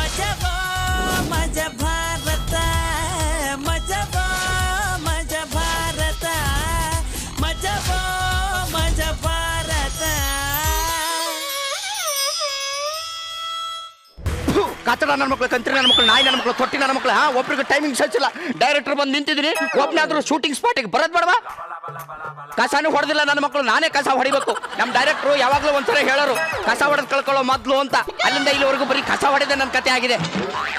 ಮಜಬೋ ಮಜ ಭಾರತ ಮಜಬೋ ಮಜ ಭಾರತ ಮಜಬೋ ಮಜ ಭಾರತ. ಕತ್ತಡ ನನ್ನ ಮಕ್ಕಳು, ಕಂತ್ರಿ ನನ್ನ ಮಕ್ಕಳು, ನಾಯಿ ನನ್ನ ಮಕ್ಕಳು, ತೊಟ್ಟಿ ನನ್ನ ಮಕ್ಕಳು. ಒಬ್ರಿಗೆ ಟೈಮಿಂಗ್ ಸಚ್ಚಿಲ್ಲ. ಡೈರೆಕ್ಟರ್ ಬಂದು ನಿಂತಿದ್ದೀನಿ, ಒಬ್ಬನಾದ್ರೂ ಶೂಟಿಂಗ್ ಸ್ಪಾಟಿಗೆ ಬರೋದ್ ಬೇಡವಾ? ಕಸಾನು ಹೊಡೆದಿಲ್ಲ ನನ್ನ ಮಕ್ಕಳು, ನಾನೇ ಕಸ ಹೊಡಿಬೇಕು. ನಮ್ಮ ಡೈರೆಕ್ಟ್ರು ಯಾವಾಗಲೂ ಒಂದ್ಸಲ ಹೇಳೋರು, ಕಸ ಹೊಡೆದ್ ಕಳ್ಕೊಳ್ಳೋ ಮೊದ್ಲು ಅಂತ. ಅಲ್ಲಿಂದ ಇಲ್ಲಿವರೆಗೂ ಬರೀ ಕಸ ಹೊಡೆದ ನನ್ನ ಕತೆ ಆಗಿದೆ.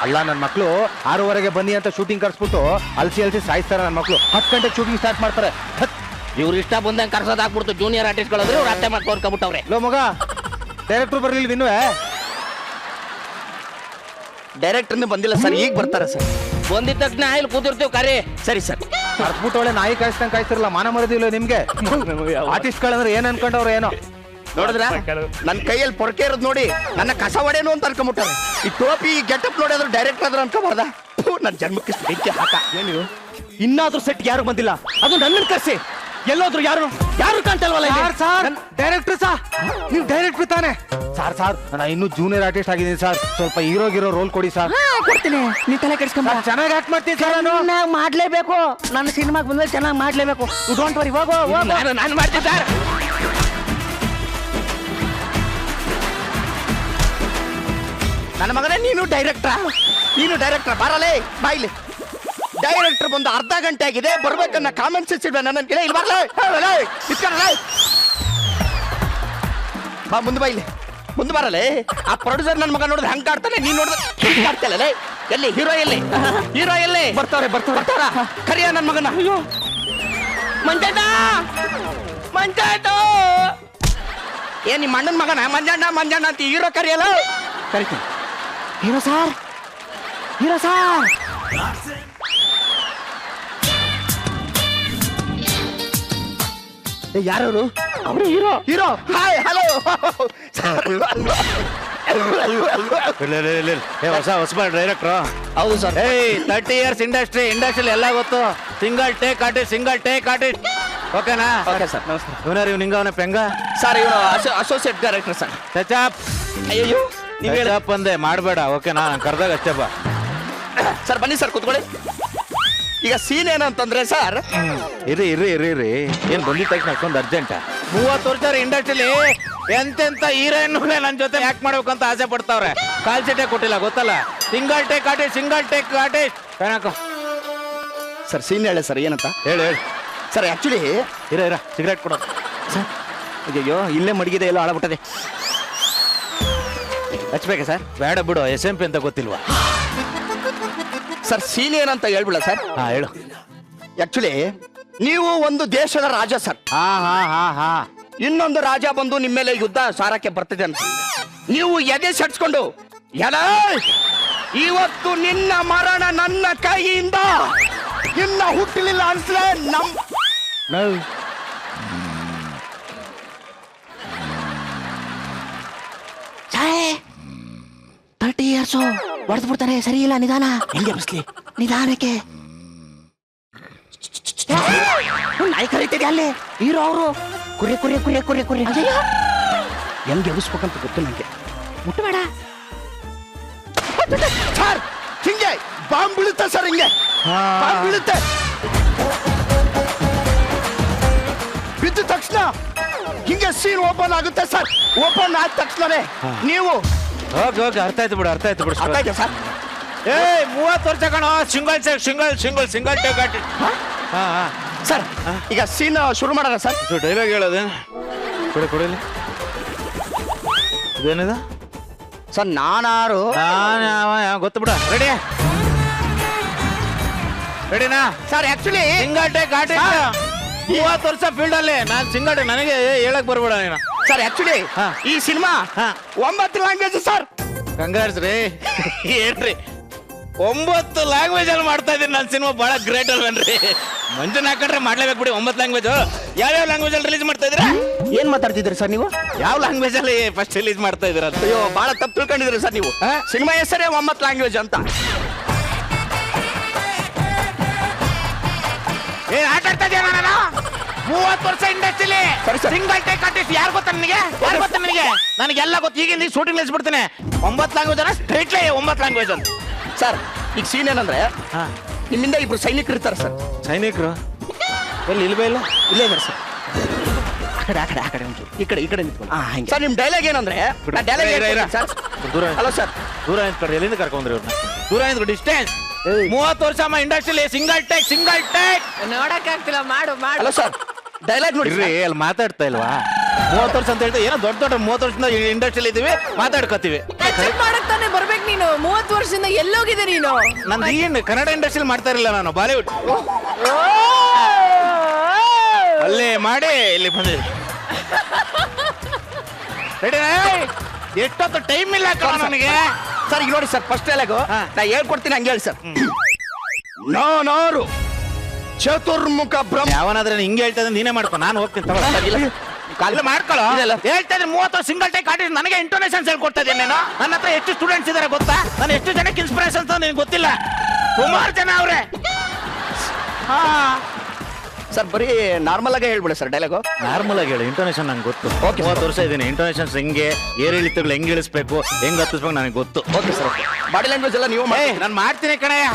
ಅಲ್ಲ, ನನ್ನ ಮಕ್ಕಳು 6:30 ಬನ್ನಿ ಅಂತ ಶೂಟಿಂಗ್ ಕರ್ಸ್ಬಿಟ್ಟು ಅಲ್ಸಿ ಸಾಯಿಸ್ತಾರೆ. ನನ್ನ ಮಕ್ಕಳು 10 ಗಂಟೆಗೆ ಶೂಟಿಂಗ್ ಸ್ಟಾರ್ಟ್ ಮಾಡ್ತಾರೆ. ಇವ್ರು ಇಷ್ಟ ಬಂದಂಗೆ ಕರ್ಸೋದಾಗ್ಬಿಡ್ತು. ಜೂನಿಯರ್ ಆರ್ಟಿಸ್ಟ್ಗಳಾದ್ರೆ ಇವ್ರು ಅರ್ಥ ಮಾಡ್ಕೊರ್ಕೊಬಿಟ್ಟವ್ರೆ. ಲೋ ಮಗ, ಡೈರೆಕ್ಟ್ರು ಬರ್ಲಿಲ್ಲ ಇನ್ನೂ? ಡೈರೆಕ್ಟರ್ನೇ ಬಂದಿಲ್ಲ ಸರ್, ಈಗ ಬರ್ತಾರೆ ಸರ್. ಬಂದಿದ್ದ ತಕ್ಷಣ ಇಲ್ಲಿ ಕೂತಿರ್ತೀವಿ ಕರೆ. ಸರಿ ಸರ್. ಅರ್ಸ್ಬಿಟ್ಟು ಒಳ್ಳೆ ನಾಯಿ ಕಾಯಿಸ್ದಂಗೆ ಕಾಯಿಸ್ತಿರಲ್ಲ, ಮಾನ ಮರದಿಲ್ಲ ನಿಮ್ಗೆ. ಆರ್ಟಿಸ್ಟ್ಗಳಂದ್ರೆ ಏನ್ ಅನ್ಕೊಂಡವ್ರು ಏನೋ. ನೋಡಿದ್ರ ನನ್ನ ಕೈಯಲ್ಲಿ ಪೊರಕೆ ಇರೋದು ನೋಡಿ ನನ್ನ ಕಸ ಹೊಡೇನು ಅಂತ ಅನ್ಕೊಂಬಿಟ್ಟಾರೆ. ಈ ಟೋಪಿ ಈ ಗೆಟಪ್ ನೋಡಿ ಅದ್ರ ಡೈರೆಕ್ಟರ್ ಆದ್ರೂ ಅನ್ಕೋಬಾರ್ದ? ನನ್ನ ಜನ್ಮಕ್ಕೆ ಬೆಂಕಿ ಹಾಕ. ಏನು ಇನ್ನಾದ್ರೂ ಸೆಟ್ ಯಾರು ಬಂದಿಲ್ಲ? ಅದು ನನ್ನನ್ನು ಕರ್ಸಿ. ಎಲ್ಲೋದ್ರು ಯಾರು ಕಾಣ್ತಲ್ವಲ್ಲ? ಡೈರೆಕ್ಟರ್ ಸಾ, ನೀವು ಡೈರೆಕ್ಟರ್ ತಾನೆ? ಸಾರ್ ನಾನು ಇನ್ನೂ ಜೂನಿಯರ್ ಆರ್ಟಿಸ್ಟ್ ಆಗಿದ್ದೀನಿ ಸರ್. ಸ್ವಲ್ಪ ಹೀರೋಗಿರೋ ರೋಲ್ ಕೊಡಿ ಸರ್. ಕೊಡ್ತೀನಿ, ನೀ ತಲೆ ಕೆಡಿಸ್ಕೊಂಬ. ಚೆನ್ನಾಗಿ ಆಕ್ಟ್ ಮಾಡ್ತೀನಿ ಸರ್. ನಾನು ಮಾಡ್ಲೇಬೇಕು, ನನ್ನ ಸಿನಿಮಾಗೆ ಬಂದ್ರೆ ಚೆನ್ನಾಗಿ ಮಾಡ್ಲೇಬೇಕು. ಡೋಂಟ್ ವರಿ, ಹೋಗೋ. ನಾನು ಮಾಡ್ತೀನಿ ಸರ್. ನನ್ನ ಮಗನೇ, ನೀನು ಡೈರೆಕ್ಟ್ರಾ ಬರಲೇ ಬಾಯ್ಲಿ. ಡೈರೆಕ್ಟರ್ ಬಂದು ಅರ್ಧ ಗಂಟೆ ಆಗಿದೆ, ಬರ್ಬೇಕನ್ನ ಕಾಮೆಂಟ್ಸ್ ಇಚ್ಚಿಡ್ವೆ ನನ್ನ ಕೇಳಿ. ಇಲ್ಲಿ ಬರಲೇ ಬಾ, ಮುಂದೆ ಬಾಯ್ಲಿ, ಮುಂದೆ ಬರಲೇ. ಆ ಪ್ರೊಡ್ಯೂಸರ್ ನನ್ನ ಮಗ ನೋಡಿದ್ರೆ ಹಂಗೆ ಕಾಡ್ತಾನೆ, ನೀನ್ ನೋಡಿದ್ರೆ ಕಾಡ್ತಲ್ಲ. ಎಲ್ಲಿ ಹೀರೋ ಎಲ್ಲಿ ಬರ್ತಾರ ಕರಿಯ ನನ್ನ ಮಗನ. ಅಯ್ಯೋ ಮಂಜಾಟ ಏನ್ ನಿಮ್ಮ ಅಣ್ಣನ ಮಗನ ಮಂಜಣ್ಣ ಅಂತ ಹೀರೋ ಕರಿಯಲ್ಲ? ಕರಿತೀನಿ. Hero sir. ಯಾರು ಅವರು? ಹೀರೋ. Hi, hello. ಹೊಸ ಡೈರೆಕ್ಟ್ರು. ಹೌದು ಸರ್. 30 years ಇಂಡಸ್ಟ್ರಿ ಎಲ್ಲ ಗೊತ್ತು. Single take artist. ಓಕೆನಾ? ಓಕೆ ಸರ್, ನಮಸ್ಕಾರ. ಇವ್ ನಿಂಗವನ ಪೆಂಗ ಸರ್, ಇವನು ಅಸೋಸಿಯೇಟ್ ಡೈರೆಕ್ಟರ್ ಸರ್. ಟಚಪ್. ಅಯ್ಯೋ ನೀವು ಟಚಪ್ ಅಂದೆ ಮಾಡಬೇಡ, ಓಕೆನಾ? ನಾನು ಕರ್ದಾಗ ಅಷ್ಟೇ ಬಾ. ಸರ್ ಬನ್ನಿ ಸರ್, ಕೂತ್ಕೊಳ್ಳಿ. ಈಗ ಸೀನ್ ಏನಂತಂದ್ರೆ ಸರ್, ಇರಿ ಏನ್ ಬಂದಿದ್ದ ತಕ್ಷಣ ಅಷ್ಟೊಂದು ಅರ್ಜೆಂಟ್? 30 ವರ್ಷ ಇಂಡಸ್ಟ್ರಿಲಿ ಎಂತೆಂತ ಹೀರೋಯಿನ್ ನನ್ನ ಜೊತೆ ಆಕ್ಟ್ ಮಾಡ್ಬೇಕಂತ ಆಸೆ ಪಡ್ತಾವ್ರೆ. ಕಾಲ್ ಸೀಟೇ ಕೊಟ್ಟಿಲ್ಲ, ಗೊತ್ತಲ್ಲ? Single take artist. Kanaka sir scene ಹೇಳಿ ಸರ್, ಏನಂತ ಹೇಳಿ ಸರ್. ಆಕ್ಚುಲಿ ಇರ ಸಿಗರೇಟ್ ಕೊಡೋ ಸರ್. ಅಯ್ಯೋ ಇಲ್ಲೇ ಮಡಗಿದೆ, ಎಲ್ಲ ಹಾಳಾಗ್ಬಿಟ್ಟದೆ. ಹಚ್ಬೇಕಾ ಸರ್? ಬೇಡ ಬಿಡು, SMP ಅಂತ ಗೊತ್ತಿಲ್ವಾ? ಸರ್ ಸೀನ್ ಏನಂತ ಹೇಳ್ಬಿಡ ಸರ್? ಹೇಳು. ಆಕ್ಚುಲಿ ನೀವು ಒಂದು ದೇಶದ ರಾಜ ಸರ್. ಇನ್ನೊಂದು ರಾಜ ಬಂದು ನಿಮ್ಮ ಮೇಲೆ ಯುದ್ಧ ಸಾರಕ್ಕೆ ಬರ್ತಿದೆ ಅಂತ ನೀವು ಎದೆ ಸಡ್ಸ್ಕೊಂಡು, ಇವತ್ತು ನಿನ್ನ ಮರಣ ನನ್ನ ಕೈಯಿಂದ, ನಿನ್ನ ಹುಟ್ಟಲಿಲ್ಲ ಅನ್ಸ್ರೆ ಛಾಯೆ 30 years ಹೊಡೆದು ಬಿಡ್ತಾರೆ. ಸರಿ ಇಲ್ಲ, ನಿಧಾನ. ಹೆಂಗೆ ಬಸ್ಲಿ? ನಿಧಾನಕ್ಕೆ. ನಾಯಿ ಕರೀತಿದೆ ಅಲ್ಲಿ. ಹೀರೋ ಅವರು ಕುರಿ ಹೆಂಗೆ ಎಬ್ಬಿಸ್ಬೇಕಂತ ಗೊತ್ತು ನಂಗೆ. ಮುಟ್ಟಬೇಡ ಸರ್. ಹಿಂಗೆ ಬಾಂಬ್ ಬೀಳುತ್ತೆ ಸರ್, ಹಿಂಗೆ ಬಾಂಬ್ ಬೀಳುತ್ತೆ. ಬಿದ್ದ ತಕ್ಷಣ ಹಿಂಗೆ ಸೀನ್ ಓಪನ್ ಆಗುತ್ತೆ ಸರ್. ಓಪನ್ ಆದ ತಕ್ಷಣನೇ ನೀವು ಹೋಗಿ ಅರ್ಥ ಆಯ್ತು ಬಿಡು. ಅರ್ಥ ಆಯ್ತಾ ಸರ್? 30 ವರ್ಷ ಕಣ. Single take artist. ಸರ್ ಈಗ ಸೀನ್ ಶುರು ಮಾಡೋಣ ಸರ್. ಡೈಲಾಗ್ ಹೇಳೋದೇ ಕೊಡಿಲಿ. ಇದೇನಿದೆ ಸರ್? ನಾನು ಗೊತ್ತು ಬಿಡ. ರೆಡಿನಾ sir? Actually single take artist. 30 ವರ್ಷ ಫೀಲ್ಡ್ ಅಲ್ಲಿ ನಾನು ಸಿಂಗಲ್ ಟೇಕ್. ನನಗೆ ಹೇಳಕ್ ಬರ್ಬೇಡ ನೀನು ಸರ್. ಆಕ್ಚುಲಿ ಈ ಸಿನಿಮಾ 9 ಲ್ಯಾಂಗ್ವೇಜ್ ಸರ್. ಕಂಗ್ರಾಟ್ಸ್ ರೀ. ಏನ್ರಿ 9 ಲ್ಯಾಂಗ್ವೇಜ್ ಅಲ್ಲಿ ಮಾಡ್ತಾ ಇದ್ದೀನಿ ನನ್ನ ಸಿನಿಮಾ. ಬಹಳ ಗ್ರೇಟ್ ಅಲ್ವೇನ್ರಿ? ಮಂಜುನ ಹಾಕೊಂಡ್ರೆ ಮಾಡ್ಲೇಬೇಕು ಬಿಡಿ 9 ಲ್ಯಾಂಗ್ವೇಜ್. ಯಾವ್ಯಾವ ಲ್ಯಾಂಗ್ವೇಜ್ ಅಲ್ಲಿ ರಿಲೀಸ್ ಮಾಡ್ತಾ ಇದ್ದೀರಾ? ಏನ್ ಮಾತಾಡ್ತಿದ್ರಿ ಸರ್ ನೀವು? ಯಾವ ಲ್ಯಾಂಗ್ವೇಜ್ ಅಲ್ಲಿ ಫಸ್ಟ್ ರಿಲೀಸ್ ಮಾಡ್ತಾ ಇದ್ದೀರಾ? ಅಯ್ಯೋ ಬಹಳ ತಪ್ಪು ತಿಳ್ಕೊಂಡಿದ್ರಿ ಸರ್ ನೀವು. ಸಿನಿಮಾ ಹೆಸರೇ 9 ಲ್ಯಾಂಗ್ವೇಜ್ ಅಂತ. ಏನ್ ಆಟ ಆಡ್ತಾ ಇದೀಯ? 30 ವರ್ಷ ಇಂಡಸ್ಟ್ರಿಲಿ ಸರಿ, ಸರ್. ಸಿಂಗಲ್ ಟೇಕ್ ಆರ್ಟಿಸ್ಟ್ ಯಾರು ಗೊತ್ತಾ ನಿನಗೆ? ಯಾರು ಗೊತ್ತಾ ನಿನಗೆ? ನನಗೆಲ್ಲ ಗೊತ್ತು. ಈಗ ಶೂಟಿಂಗ್ ನಿಲ್ಸ್ಬಿಡ್ತೇನೆ. 9 ಲ್ಯಾಂಗ್ವೇಜ್ ಅನ್ನ ಸ್ಟ್ರೈಟ್ಲೇ 9 ಲ್ಯಾಂಗ್ವೇಜ್ ಅಂತ. ಸರ್ ಈಗ ಸೀನ್ ಏನಂದ್ರೆ ಹಾ, ನಿಮ್ಮಿಂದ ಇಬ್ರು ಸೈನಿಕರು ಇರ್ತಾರೆ ಸರ್. ಸೈನಿಕರು ಎಲ್ಲಿ ಇಲ್ವೇ ಇಲ್ಲ? ಇಲ್ಲೇ ಇದ್ದಾರೆ ಸರ್. ಆ ಕಡೆ ಒಂಚೂರು. ಈ ಕಡೆ ನಿಂತ್ಕೊಂಡು. ಸರ್ ನಿಮ್ ಡೈಲಾಗ್ ಏನಂದ್ರೆ ಸರ್. ದೂರ ಹಲೋ ಸರ್. ದೂರ ನಿಂತ್ಕೊಡ್ರಿ. ಎಲ್ಲಿಂದ ಕರ್ಕೊಂಡ್ರಿ ಅವ್ರನ್ನ? ದೂರ ನಿಂತ್ಕೊಂಡು ಡಿಸ್ಟೆನ್ಸ್. 30 ವರ್ಷ ಇಂಡಸ್ಟ್ರಿಲಿ ಸಿಂಗಲ್ ಟೇಕ್ ನೋಡಕ್ ಆಗ್ತಿಲ್ಲ. ಮಾಡು ಹಲೋ ಸರ್ ಡೈಲಾಗ್ ನೋಡಿ ಇರ್ರಿ. ಅಲ್ಲಿ ಮಾತಾಡ್ತಾ ಇಲ್ವಾ? 30 ವರ್ಷ ಅಂತ ಹೇಳ್ತಾ ಏನೋ ದೊಡ್ಡ 30 ವರ್ಷದಿಂದ ಇಂಡಸ್ಟ್ರಿಲಿ ಇದೀವಿ, ಮಾತಾಡ್ಕೋತೀವಿ. ಚೆಕ್ ಮಾಡಕ್ ತಾನೇ ಬರ್ಬೇಕು ನೀನು. 30 ವರ್ಷದಿಂದ ಎಲ್ಲೋಗಿದೆ ನೀನು? ನಂದು ಏನು ಕನ್ನಡ ಇಂಡಸ್ಟ್ರಿಲಿ ಮಾಡ್ತಾ ಇರಲಿಲ್ಲ, ನಾನು ಬಾಲಿವುಡ್ ಅಲ್ಲೇ ಮಾಡಿ ಇಲ್ಲಿ ಬಂದಿದ್ದೆ. ಎಷ್ಟೊತ್ತು ಟೈಮ್ ಇಲ್ಲ ನನಗೆ. ಸರ್ ಈಗ ನೋಡಿ ಸರ್ ಫಸ್ಟ್ ಡೈಲಾಗು ಹಾ. ನಾ ಹೇಳ್ಕೊಡ್ತೀನಿ ಹಂಗೆ ಹೇಳಿ ಸರ್. ನಾನಾರು ಚತುರ್ಮುಖ ಬ್ರಹ್ಮ. ಯಾವನಾದ್ರೆ ಹಿಂಗೆ ಹೇಳ್ತಾ ಇದ್ದ ನೀನೇ ಮಾಡ್ಕೊ, ನಾನು ಹೋಗ್ತೀನಿ ತಗೊಳ್ಳ. ಕಾಲ ಮಾಡ್ಕೊಳ್ಳೋ. ಹೇಳ್ತಾ ಇದ್ರೆ 30 ಸಿಂಗಲ್ ಟೇಕ್ ಆರ್ಟಿಸ್ಟ್ ನನಗೆ ಇಂಟರ್ನೇಷನ್ಸ್ ಹೇಳ್ಕೊಡ್ತಾ ಇದ್ದೀನಿ. ನಾನು ನನ್ನ ಹತ್ರ ಎಷ್ಟು ಸ್ಟೂಡೆಂಟ್ಸ್ ಇದಾರೆ ಗೊತ್ತಾ? ನಾನು ಎಷ್ಟು ಜನಕ್ಕೆ ಇನ್ಸ್ಪಿರೇಷನ್ ಅಂತ ನಿನಗೆ ಗೊತ್ತಿಲ್ಲ. ಸುಮಾರು ಜನ ಅವ್ರೆ. ಹಾ ಸರ್ ಬರೀ ನಾರ್ಮಲ್ ಆಗಿ ಹೇಳ್ಬಿಡಿ ಸರ್ ಡೈಲಾಗು. ನಾರ್ಮಲ್ ಆಗಿ ಹೇಳಿ. ಇಂಟರ್ನೇಷನ್ ನಂಗೆ ಗೊತ್ತು. Okay, 30 ವರ್ಷ ಇದ್ದೀನಿ. ಇಂಟರ್ನೇಷನ್ಸ್ ಹೆಂಗೆ ಏರಿಳಿತಗಳು ಹೆಂಗೆ ಇಳಿಸ್ಬೇಕು, ಹೆಂಗ್ ಹತ್ತಿಸ್ಬೇಕು ನನಗೆ ಗೊತ್ತು. Okay sir okay. Body language ಎಲ್ಲ ನೀವು ಮಾಡಿ. ನಾನು ಮಾಡ್ತೀನಿ ಕಣಯ್ಯ.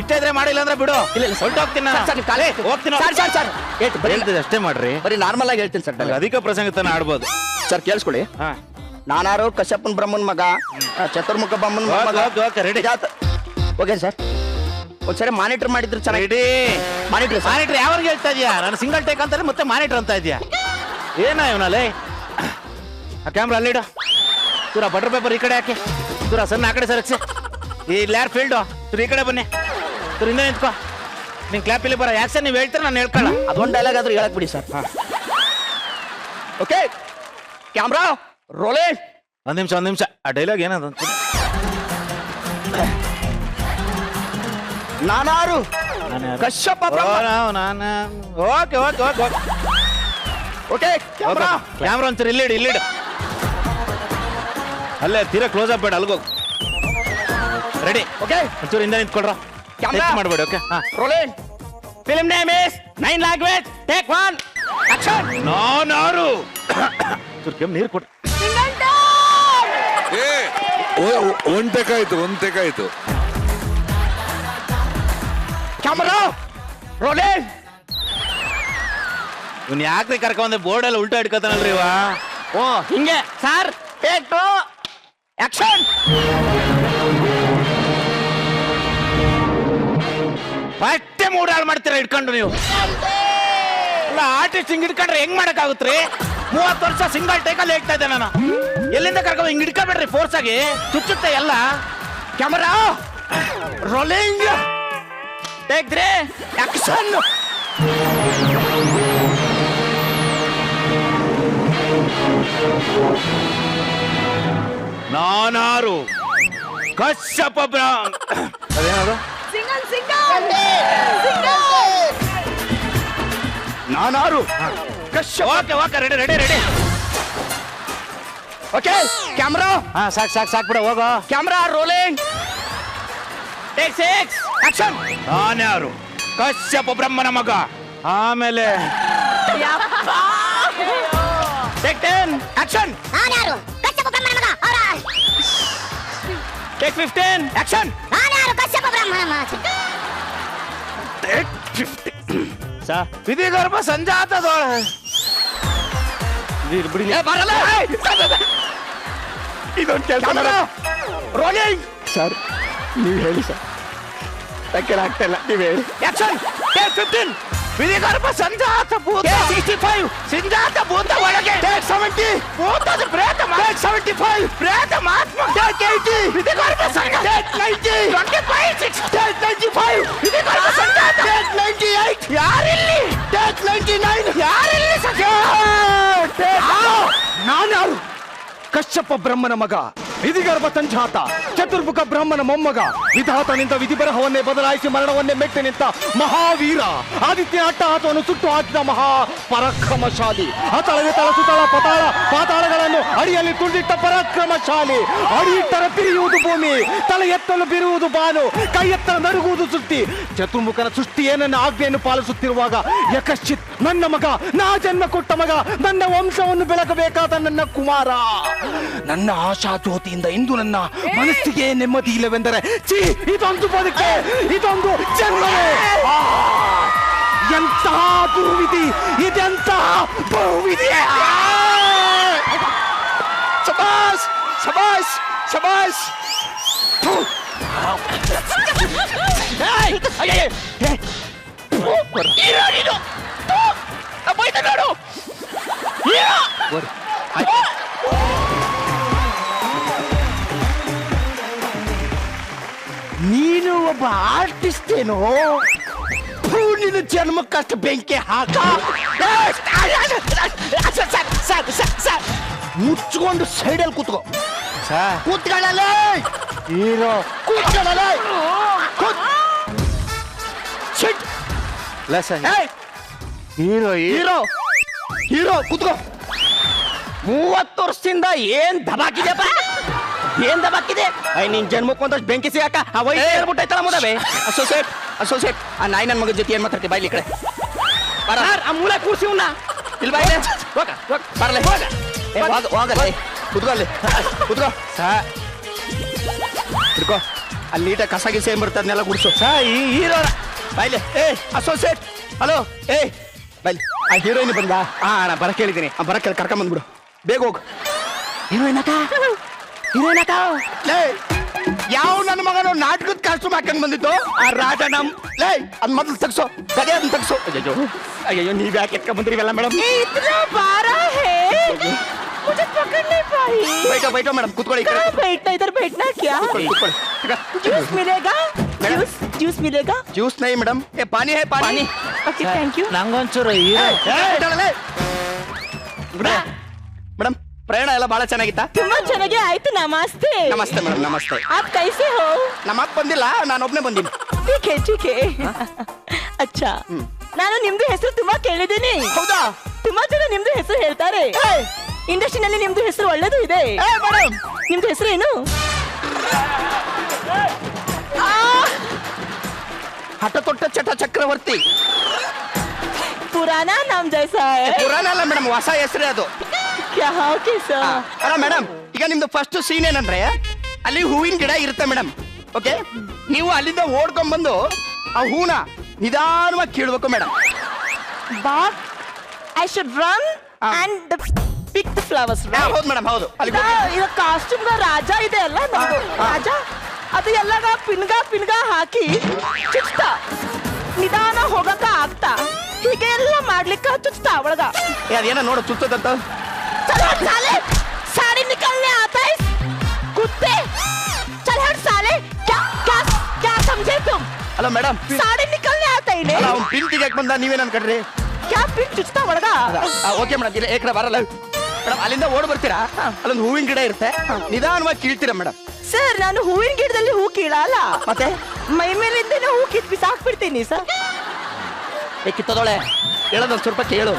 ಇಷ್ಟ ಇದ್ರೆ ಮಾಡಿಲ್ಲ ಅಂದ್ರೆ ಬಿಡು. ಇಲ್ಲ ಹೊರಟೋಗ್ತೀನಿ ನಾನು. ಸರ್ ಕಾಲೇ ಹೋಗ್ತೀನಿ. ಸರ್ ಹೇಳ್ತಿದ್ದೆ ಅಷ್ಟೇ ಮಾಡ್ರಿ. ಬರೀ ನಾರ್ಮಲ್ ಆಗಿ ಹೇಳ್ತೀನಿ ಸರ್ ಡೈಲಾಗ್. ಅಧಿಕ ಪ್ರಸಂಗ ತಾನೆ ಆಡ್ಬೋದು. ಸರ್ ಕೇಳಿಸ್ಕೊಳ್ಳಿ. ಹಾ ನಾನಾರು ಕಶ್ಯಪನ್ ಬ್ರಹ್ಮನ್ ಮಗ, ಚತುರ್ಮುಖ ಬ್ರಹ್ಮನ್ ಮಗ. ರೆಡಿ. ಓಕೆ ಸರ್ ಒಂದ್ಸರಿ ಮಾನಿಟರ್ ಮಾಡಿದ್ರು ಚೆನ್ನಾಗಿ. ರೆಡಿ. ಮಾನಿಟರ್ ಮಾನಿಟರ್ ಯಾವಾಗ ಹೇಳ್ತಾ ಇದೀಯಾ? ನಾನು ಸಿಂಗಲ್ ಟೇಕ್ ಅಂತಾರೆ ಮತ್ತೆ ಮಾನಿಟರ್ ಅಂತ ಇದೆಯಾ? ಏನ ಇವನಲ್ಲಿ? ಆ ಕ್ಯಾಮ್ರಾ ಅಲ್ಲಿಡು. ಚೂರ ಬಟರ್ ಪೇಪರ್ ಈ ಕಡೆ ಹಾಕಿ. ಚೂರ ಸಣ್ಣ ಆ ಕಡೆ ಸರಕ್ಸಿ. ಇಲ್ಲಿ ಯಾರು ಫೀಲ್ಡು? ಚೂರ ಈ ಕಡೆ ಬನ್ನಿ. ಚೂರ ಹಿಂದೆ ನಿಂತ್ಕೋ. ನೀನ್ ಕ್ಲಾಪ್ ಇಲ್ಲಿ ಬರ. ಯಾಕೆ ಸರ್ ನೀವು ಹೇಳ್ತಾರೆ ನಾನು ಹೇಳ್ಕೊಳ್ಳ. ಅದೊಂದು ಡೈಲಾಗ್ ಆದ್ರೂ ಹೇಳಕ್ ಬಿಡಿ ಸರ್. Okay camera rolling. ಒಂದ್ ನಿಮಿಷ. ಆ ಡೈಲಾಗ್ ಏನದ? ನಾನಾರು ಕಶ್ಯಪ ಬ್ರಹ್ಮ. ಓಕೆ ಓಕೆ ಕ್ಯಾಮ್ರಾ ಕ್ಯಾಮ್ರಾ ಒಂಚೂರು ಇಲ್ಲಿಡು. ಅಲ್ಲೇ ತೀರಾ ಕ್ಲೋಸ್ ಅಪ್ ಬೇಡ, ಅಲ್ಗೋಗ್. ರೆಡಿ. ಓಕೆ ಒಂಚೂರು ಹಿಂದೆ ನಿಂತ್ಕೊಳ್ರ. ಕ್ಯಾಮ್ರಾ ಮಾಡಬೇಡಿ. Okay rolling. Film name is 9 language take 1 action. ನಾನಾರು ಚೂರು ಕೆಮ್ಮು ನೀರು ಕೊಟ್ಟು. ಒಂಟೆಕಾಯ್ತು. Camera rolling. ಇವ್ನು ಯಾಕ್ರಿ ಕರ್ಕೊಂಡೆ? ಬೋರ್ಡಲ್ಲಿ ಉಲ್ಟಾ ಹಿಡ್ಕೊತಾನಲ್ರಿ ಇವ. ಓ ಹಿಂಗೆ ಸರ್. Take 2 action. ಅಷ್ಟೇ ಮೂಡ್ ಹಾಳು ಮಾಡ್ತೀರಾ ಇಟ್ಕೊಂಡು ನೀವು. ಅಲ್ಲ ಆರ್ಟಿಸ್ಟ್ ಹಿಂಗ್ ಹಿಡ್ಕೊಂಡ್ರೆ ಹೆಂಗ್ ಮಾಡಕ್ಕಾಗುತ್ತ್ರಿ? 30 ವರ್ಷ ಸಿಂಗಲ್ ಟೇಕಲ್ಲಿ ಹೇಳ್ತಾ ಇದ್ದೆ ನಾನು. ಎಲ್ಲಿಂದ ಕರ್ಕೊಂಡು ಹಿಂಗ್ ಹಿಡ್ಕೊಬೇಡ್ರಿ ಫೋರ್ಸ್ ಆಗಿ, ಚುಚ್ಚುತ್ತೆ ಎಲ್ಲ. Camera rolling. Take 3 action. ನಾನಾರು ಕಶ್ಯಪ ಅದೇನದು? ನಾನಾರು Kashyapa. Okay ready. Okay camera. ಹಾ ಸಾಕ್ ಬಿಡ ಹೋಗೋ. Camera rolling. Take 6 action. ನಾನ್ಯಾರು? ಕಶ್ಯಪ ಬ್ರಹ್ಮನ ಮಗ. ಆಮೇಲೆ ಟೇಕ್ 10 ಆಕ್ಷನ್. ನಾನ್ಯಾರು? ಕಶ್ಯಪ ಬ್ರಹ್ಮನ ಮಗ. Take 15 action. ನಾನ್ಯಾರು? ಕಶ್ಯಪ ಬ್ರಹ್ಮನ ಮಗ. ವಿಧಿಗರ್ಭ ಸಂಜಾತದೋಳ ಬಿಡಿ. ಬರಲ್ಲ. ಇದೊಂದು ಕೆಲಸ ರೋಲಿಂಗ್. ಸರ್ ನೀವು ಹೇಳಿ ಸರ್. ತಕ್ಕೆ ಆಗ್ತಾ ಇಲ್ಲ, ನೀವು ಹೇಳಿ. ಆಕ್ಷನ್. ಟೇಕ್ 15 ವಿಧಿಗರ್ಭ ಸಂಜಾತ ಭೂತ. 65 ಸಂಜಾತ ಭೂತ ಒಳಗೆ. ಟೇಕ್ 70 ಭೂತದ ಪ್ರೇತ. ಟೇಕ್ 75 ಪ್ರೇತ ಮಹಾತ್ಮ. ಟೇಕ್ 80 ವಿಧಿಗರ್ಭ ಸಂಜಾತ. ಟೇಕ್ 90 25 ಟೇಕ್ 95 ವಿಧಿಗರ್ಭ ಸಂಜಾತ. ಟೇಕ್ 98 ಯಾರಿಲ್ಲಿ? ಟೇಕ್ 99 ಯಾರಿಲ್ಲಿ ನಾನ್ಯಾರು? ಕಶ್ಯಪ ಬ್ರಹ್ಮನ ಮಗ, ವಿಧಿಗರ್ಭ ಸಂಜಾತ, ಚತುರ್ಮುಖ ಬ್ರಹ್ಮನ ಮೊಮ್ಮಗ, ವಿಧಾತನಿಂದ ವಿಧಿಬರಹವನ್ನೇ ಬದಲಾಯಿಸಿ ಮರಣವನ್ನೇ ಮೆಟ್ಟಿ ನಿಂತ ಮಹಾವೀರ, ಆದಿತ್ಯ ಅಟ್ಟಹಾಸವನ್ನು ಸುಟ್ಟು ಹಾಕಿದ ಮಹಾ ಪರಾಕ್ರಮಶಾಲಿ, ಅತಳಗೆ ತಳ ಸುತಳ ಪತಾಳ ಪಾತಾಳಗಳನ್ನು ಅಡಿಯಲ್ಲಿ ತುಳಿದಿಟ್ಟ ಪರಾಕ್ರಮಶಾಲಿ, ಅಡಿಯಿಟ್ಟರ ತಿರಿಯುವ ಕುಣಿಯುವುದು ಭೂಮಿ, ತಲೆ ಎತ್ತಲು ಬಿರುವುದು ಬಾನು, ಕೈ ಎತ್ತಲು ನಡುಗುವುದು ಸೃಷ್ಟಿ. ಚತುರ್ಮುಖನ ಸೃಷ್ಟಿ ಏನನ್ನ ಆಜ್ಞೆಯನ್ನು ಪಾಲಿಸುತ್ತಿರುವಾಗ ಯಕಶ್ಚಿತ್ ನನ್ನ ಮಗ, ನಾ ಜನ್ಮ ಕೊಟ್ಟ ಮಗ, ನನ್ನ ವಂಶವನ್ನು ಬೆಳಗಬೇಕಾದ ನನ್ನ ಕುಮಾರ. ನನ್ನ ಆಶಾ ಜ್ಯೋತಿಯಿಂದ ಇಂದು ನನ್ನ ಮನಸ್ಸಿಗೆ ನೆಮ್ಮದಿ ಇಲ್ಲವೆಂದರೆ ಛೀ, ಇದೊಂದು ಬದುಕೆ, ಇದೊಂದು ಜನ್ಮವೇ. ಎಂತಹ ದುರ್ವಿಧಿ, ಇದೆಂತಹ ಬಹುವಿಧಿ. ಶಬಾಷ್ ಶಬಾಷ್ ಶಬಾಷ್. ನೀನು ಒಬ್ಬ ಆರ್ಟಿಸ್ಟ್ ಏನೋ? ನಿನ್ನ ಜನ್ಮಕ್ಕಷ್ಟು ಬೆಂಕಿ ಹಾಕ. ಮುಚ್ಕೊಂಡು ಸೈಡಲ್ಲಿ ಕೂತ್ಕೋ. ಕೂತ್ಕೊಳ್ಳಲ್ಲ ಹೀರೋ, ಕೂತ್ಕೊಳ್ಳಲ್ಲ. ಹೀರೋ ಹೀರೋ ಹೀರೋ ಕೂತ್ಕೋ. 30 ವರ್ಷದಿಂದ ಏನ್ ದಬಾಕಿದೆಪ್ಪ, ಏನ್ ದಬಾಕಿದೆ? ನಿನ್ ಜನ್ಮಕ್ಕೆ ಒಂದಷ್ಟು ಬೆಂಕಿ ಸಿಗಾಕ ಹೇಳ್ಬಿಟ್ಟೈತಲ್ಲ ಮುದವೆ. ಅಸೋಸಿಯೇಟ್ ಅಸೋಸಿಯೇಟ್, ಆ ನಾಯಿ ನನ್ನ ಮಗನ ಜೊತೆ ಏನ್ ಮಾತಾಡ್ತಿ? ಬಾಯ್ಲಿ ಈ ಕಡೆ ಬರ. ಆ ಮೂಲೆ ಕೂರ್ಸಿ ಉಣ್ಣ ಇಲ್ಲಿ ಬಾಯ್ಲೆ. ಹೋಗ ಹೋಗ ಬರಲ್ಲ, ಹೋಗ ಹೋಗಲ್ಲ. ಕುತ್ಕೋ ಅಲ್ಲಿ, ಕುತ್ಕೋ. ಹಿಡ್ಕೋ ಅಲ್ಲಿ ನೀಟ ಕಸ ಗಿಸ ಏನ್ ಬರ್ತದೆ ಅದನ್ನೆಲ್ಲ ಗುಡ್ಸು. ಈ ಹೀರೋ ಬಾಯ್ಲೆ. Associate hello. ಬಾಯ್ಲಿ. ಆ ಹೀರೋಯಿನ್ ಬಂದ? ನಾ ಬರಕ್ಕೆ ಹೇಳಿದ್ದೀನಿ. ಬರಕ್ಕೆ ಕರ್ಕೊಂಡ್ ಬಂದ್ಬಿಡು, ಬೇಗ ಹೋಗು. ಹೀರೋಯಿನ್ ಅಕ್ಕ, ಹೀರೋಯಿನ್ ಅಕ್ಕ. ಯಾವ ನನ್ನ ಮಗನು ನಾಟಕದ ಕಾಸ್ಟ್ಯೂಮ್ ಹಾಕೊಂಡ್ ಬಂದಿದ್ದು? ಆ ರಾಜ ನಮ್ ಲೇ ಅದ್ ಮೊದಲು ತಗ್ಸೋ, ಗದೆ ಅದನ್ನ ತಗ್ಸೋ. ಅಯ್ಯೋ ಅಯ್ಯೋ, ನೀವ್ ಯಾಕೆ ಎತ್ಕೊಂಡ್ ಬಂದ್ರಿ ಇವೆಲ್ಲ ಮೇಡಮ್? मुझे पकड़ नहीं पाई। बैठो बैठो मैडम, ಕೂತ್ಕೊಳ್ಳಿ. कहाँ बैठना, इधर बैठना क्या? जूस मिलेगा? जूस जूस मिलेगा? जूस नहीं मैडम, ये पानी है, पानी. Okay thank you. ನಂಗೊಂಚೂರು ಹೀರೋ. ಮೇಡಮ್ ಪ್ರಯಾಣ ಎಲ್ಲ ಬಹಳ ಚೆನ್ನಾಗಿತ್ತಾ? ತುಂಬಾ ಚೆನ್ನಾಗಿ ಆಯ್ತು. ನಮಸ್ತೆ. ನಮಸ್ತೆ ಮೇಡಮ್, ನಮಸ್ತೆ. आप कैसे हो? ನಮ್ಮ ಅಪ್ಪ ಬಂದಿಲ್ಲ, ನಾನು ಒಬ್ನೇ ಬಂದೀನಿ. ठीक है ठीक है. अच्छा, ನಾನು ನಿಮ್ದು ಹೆಸರು ತುಂಬಾ ಕೇಳಿದ್ದೀನಿ. ಹೌದಾ? ತುಂಬಾ ಜನ ನಿಮ್ದು ಹೆಸರು ಹೇಳ್ತಾರೆ. ಇಂಡಸ್ಟ್ರಿನಲ್ಲಿ ನಿಮ್ದು ಹೆಸರು ಒಳ್ಳೇದು ಇದೆ. ಮೇಡಮ್ ನಿಮ್ದು ಹೆಸರು ಏನು? ಹಠ ತೊಟ್ಟ ಚಟ ಚಕ್ರವರ್ತಿ. ಪುರಾಣ ನಾಮ್ ಜೈಸಾ ಹೈ. ಪುರಾಣ ಅಲ್ಲ ಮೇಡಮ್, ಹೊಸ ಹೆಸರೇ ಅದು. ಕ್ಯಾ ಓಕೆ ಅಲ್ಲ ಮೇಡಮ್, ಈಗ ನಿಮ್ದು ಫಸ್ಟ್ ಸೀನ್ ಏನಂದ್ರೆ ಅಲ್ಲಿ ಹೂವಿನ ಗಿಡ ಇರುತ್ತೆ ಮೇಡಮ್. ಓಕೆ, ನೀವು ಅಲ್ಲಿಂದ ಓಡ್ಕೊಂಡ್ಬಂದು ಆ ಹೂನ ನಿಧಾನವಾಗಿ ಕೀಳ್ಬೇಕು madam. But I should run and pick the flowers, right? ಹೌದು ಮೇಡಮ್, ಹೌದು. ಅಲ್ಲಿ ಇದು ಕಾಸ್ಟ್ಯೂಮ್ ರಾಜ ಇದೆ ಅಲ್ಲ ನಮ್ದು ರಾಜ, ಅದು ಎಲ್ಲಗ ಪಿನ್ಗ ಹಾಕಿ ಚುಚ್ತಾ ನಿಧಾನ ಹೋಗಕ ಆಗ್ತಾ ಹೀಗೆ ಎಲ್ಲ ಮಾಡ್ಲಿಕ್ಕ ಚುಚ್ತಾ ಒಳಗ. ಅದೇನ ನೋಡು ಚುಚ್ಚದಂತ. चल हट साले, साड़ी निकलने आता है कुत्ते. चल हट साले, क्या क्या क्या समझे तुम? ಅಲ್ಲ ಮೇಡಮ್, साड़ी निकलने आता ही ಅಲ್ಲ नहीं. ಅವ್ನು ಪಿನ್ ತೆಗಿಯಕ್ ಬಂದ, ನೀವೇನ್ ಅನ್ಕೊಂಡ್ರಿ? क्या पिन चुचता ಒಳಗ? ಓಕೆ ಮೇಡಮ್, ಇಲ್ಲ ಏಕ್ರ ಬರಲ್ಲ ಮೇಡಮ್. ಅಲ್ಲಿಂದ ಓಡ್ ಬರ್ತೀರಾ, ಅಲ್ಲೊಂದು ಹೂವಿನ ಗಿಡ ಇರುತ್ತೆ, ನಿಧಾನವಾಗಿ ಕೀಳ್ತೀರಾ ಮೇಡಮ್. ಸರ್, ನಾನು ಹೂವಿನ ಗಿಡದಲ್ಲಿ ಹೂ ಕೀಳಲ್ಲ. ಮತ್ತೆ ಮೈ ಮೇಲಿಂದನೇ ಹೂ ಕಿತ್ ಬಿಸಾಕ್ಬಿಡ್ತೀನಿ ಸರ್. ಕಿತ್ತದೊಳೆ ಹೇಳೋದೊಂದು ಸ್ವಲ್ಪ ಕೇಳು.